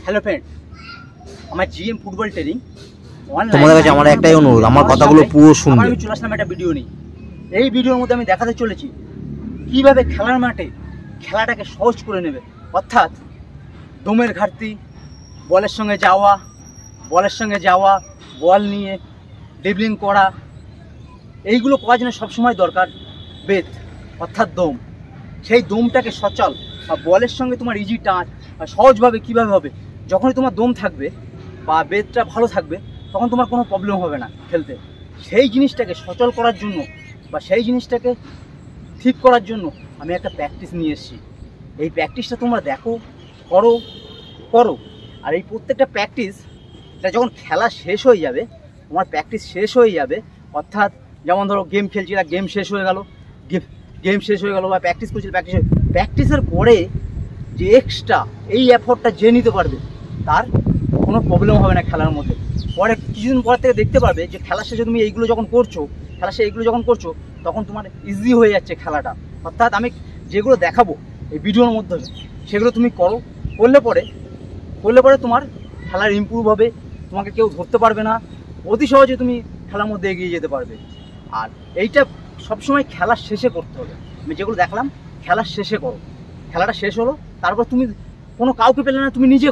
Hello friend, আমার GM football training তোমাদের কাছে আমার একটাই অনুরোধ, আমার কথাগুলো পুরো শুনবে। আমি চলে আসলাম একটা ভিডিও নিয়ে। এই ভিডিওর মধ্যে আমি দেখাতে চলেছি কিভাবে খেলার মাঠে খেলাটাকে সহজ করে নেবে, অর্থাৎ দমের ঘাটতি, বলের সঙ্গে যাওয়া, বল নিয়ে ড্রিবলিং করা, এইগুলো করার জন্য সবসময় দরকার বেদ অর্থাৎ দম। সেই দমটাকে সচল বা বলের সঙ্গে তোমার ইজি টাচ বা সহজভাবে কীভাবে হবে, যখনই তোমার দম থাকবে বা বেদটা ভালো থাকবে তখন তোমার কোনো প্রবলেম হবে না খেলতে। সেই জিনিসটাকে সচল করার জন্য বা সেই জিনিসটাকে ঠিক করার জন্য আমি একটা প্র্যাকটিস নিয়ে এসেছি। এই প্র্যাকটিসটা তোমরা দেখো, করো। আর এই প্রত্যেকটা প্র্যাকটিস এটা যখন খেলা শেষ হয়ে যাবে, তোমার প্র্যাকটিস শেষ হয়ে যাবে, অর্থাৎ যেমন ধরো গেম খেলছিলা, গেম শেষ হয়ে গেল বা প্র্যাকটিস করছিল, প্র্যাকটিসের পরে যে এক্সট্রা এই এফোর্টটা যে নিতে পারবে তার কোনো প্রবলেম হবে না খেলার মধ্যে। পরে কিছুদিন পর থেকে দেখতে পারবে যে খেলার শেষে তুমি এইগুলো যখন করছো তখন তোমার ইজি হয়ে যাচ্ছে খেলাটা। অর্থাৎ আমি যেগুলো দেখাবো এই ভিডিওর মধ্যে সেগুলো তুমি করলে পরে তোমার খেলার ইমপ্রুভ হবে, তোমাকে কেউ ধরতে পারবে না, অতি সহজে তুমি খেলার মধ্যে এগিয়ে যেতে পারবে। আর এইটা সবসময় খেলার শেষে করতে হবে। আমি যেগুলো দেখলাম খেলার শেষে করো, খেলাটা শেষ হলো তারপর তুমি কোনো কাউকে পেলে না, তুমি নিজে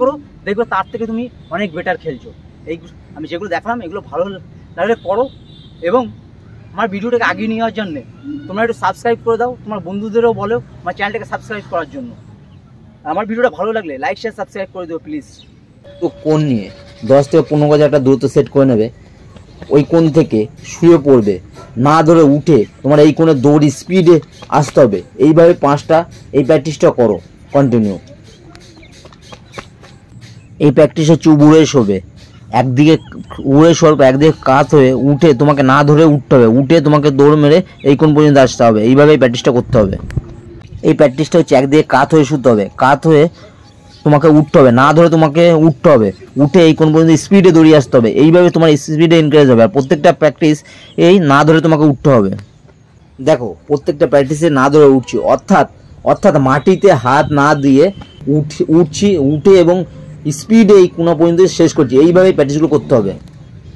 করো, দেখবে তার থেকে তুমি অনেক বেটার খেলছো। এই আমি যেগুলো দেখলাম এগুলো ভালো লাগলে করো, এবং আমার ভিডিওটাকে আগিয়ে নিয়ে যাওয়ার জন্যে তোমরা একটু সাবস্ক্রাইব করে দাও, তোমার বন্ধুদেরও বলো আমার চ্যানেলটাকে সাবস্ক্রাইব করার জন্য। আমার ভিডিওটা ভালো লাগলে লাইক শেয়ার সাবস্ক্রাইব করে দিও প্লিজ। তো কোণ নিয়ে 10 থেকে 15 গজ একটা দূরত্ব সেট করে নেবে, ওই কোণ থেকে শুয়ে পড়বে, না ধরে উঠে তোমার এই কোণে দৌড়ি স্পিডে আসতে হবে। এইভাবে 5টা এই প্র্যাকটিসটা করো কন্টিনিউ। এই প্র্যাকটিস হচ্ছে উড়ে শোবে, একদিকে উড়ে শোবে, একদিকে কাত হয়ে উঠে তোমাকে না ধরে উঠতে হবে, উঠে তোমাকে দৌড় মেরে এই কোণ পর্যন্ত আসতে হবে। এইভাবে এই প্র্যাকটিসটা করতে হবে। এই প্র্যাকটিসটা হচ্ছে একদিকে কাত হয়ে শুতে হবে, কাত হয়ে তোমাকে উঠতে হবে, না ধরে তোমাকে উঠতে হবে, উঠে এই কোণ পর্যন্ত স্পিডে দৌড়িয়ে আসতে হবে। এইভাবে তোমার স্পিডে এনকারেজ হবে। আর প্রত্যেকটা প্র্যাকটিস এই না ধরে তোমাকে উঠতে হবে। দেখো প্রত্যেকটা প্র্যাকটিসে না ধরে উঠছি, অর্থাৎ মাটিতে হাত না দিয়ে উঠে এবং স্পিডে এই কোণ পর্যন্ত শেষ করছি। এইভাবে প্র্যাকটিসগুলো করতে হবে।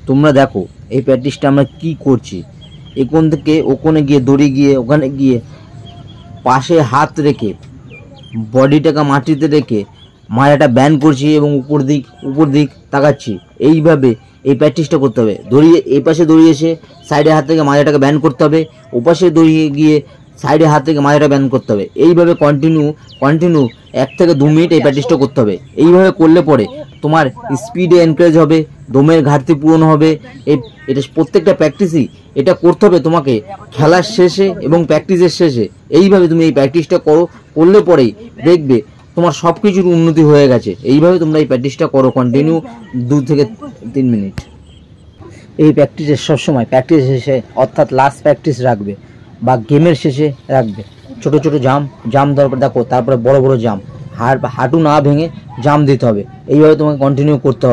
তোমরা দেখো এই প্র্যাকটিসটা আমরা কি করছি, এই কোণ থেকে ও কোণে গিয়ে দৌড়ে গিয়ে ওখানে গিয়ে পাশে হাত রেখে বডিটাকে মাটিতে রেখে মাজাটা ব্যান করছি এবং উপর দিক তাকাচ্ছি। এইভাবে এই প্র্যাকটিসটা করতে হবে। দৌড়িয়ে এই পাশে দৌড়িয়ে এসে সাইডে হাত থেকে মাজাটাকে ব্যান করতে হবে, ওপাশে দৌড়িয়ে গিয়ে সাইডে হাত থেকে মাজাটা ব্যান করতে হবে। এইভাবে কন্টিনিউ 1 থেকে 2 মিনিট এই প্র্যাকটিসটা করতে হবে। এইভাবে করলে পরে তোমার স্পিডে এনকারেজ হবে, দমের ঘাটতি পূরণ হবে। এটা প্রত্যেকটা প্র্যাকটিসই এটা করতে হবে তোমাকে খেলার শেষে এবং প্র্যাকটিসের শেষে। এইভাবে তুমি এই প্র্যাকটিসটা করলে পরেই দেখবে তোমার সব কিছুর উন্নতি হয়ে গেছে। এইভাবে তোমরা এই প্র্যাকটিসটা করো কন্টিনিউ 2 থেকে 3 মিনিট। এই প্র্যাকটিসের সবসময় প্র্যাকটিস শেষে অর্থাৎ লাস্ট প্র্যাকটিস রাখবে বা গেমের শেষে রাখবে। ছোট জাম্প দেওয়ার পর দেখো, তারপরে বড় জাম্প, হাঁটু না ভেঙে জাম্প দিতে হবে। এইভাবে তোমাকে কন্টিনিউ করতে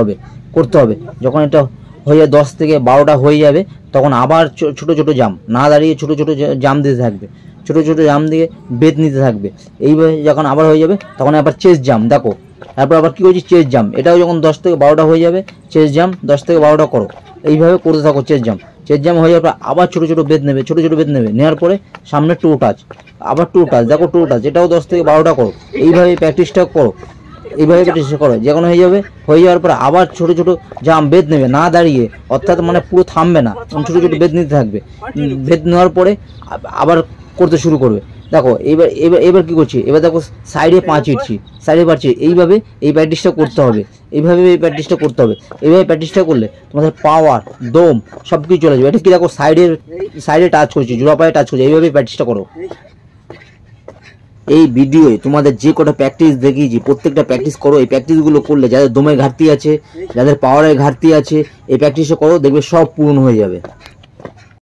হবে। যখন এটা হয়ে যায় 10 থেকে 12টা হয়ে যাবে, তখন আবার ছোট জাম্প, না দাঁড়িয়ে ছোট জাম্প দিতে থাকবে, ছোট জাম্প দিয়ে বেদ নিতে থাকবে। এইভাবে যখন আবার হয়ে যাবে তখন আবার চেস্ট জাম্প। দেখো তারপর আবার কী করছি, চেস্ট জাম্প। এটাও যখন 10 থেকে 12টা হয়ে যাবে, চেস্ট জাম্প 10 থেকে 12টা করো। এইভাবে করতে থাকো চেস্ট জাম্প হয়ে যাওয়ার পর আবার ছোট বেদ নেবে, নেওয়ার পরে সামনে টু টাচ, আবার টু টাচ, দেখো টু টাচ, এটাও 10 থেকে 12টা করো। এইভাবে প্র্যাকটিসটা করো, যখন হয়ে যাওয়ার পর আবার ছোট জাম্প বেদ নেবে, না দাঁড়িয়ে, অর্থাৎ মানে পুরো থামবে না, ছোট বেদ নিতে থাকবে। বেদ নেওয়ার পরে আবার করতে শুরু করবে। দেখো এবার কি করছি, এবার দেখো সাইডে 5 ইটছি, এইভাবে এই প্র্যাকটিসটা করতে হবে। এইভাবে প্র্যাকটিসটা করলে তোমাদের পাওয়ার, দম সব কিছু চলে যাবে। এটা কি দেখো সাইডে টাচ করছি, জোড়া পায়ে টাচ করছি। এইভাবে প্র্যাকটিসটা করো। এই ভিডিওয়ে তোমাদের যে কটা প্র্যাকটিস দেখিয়েছি প্রত্যেকটা প্র্যাকটিস করো। এই প্র্যাকটিসগুলো করলে যাদের দমের ঘাটতি আছে, যাদের পাওয়ারের ঘাটতি আছে, এই প্র্যাকটিসটা করো, দেখবে সব পূরণ হয়ে যাবে।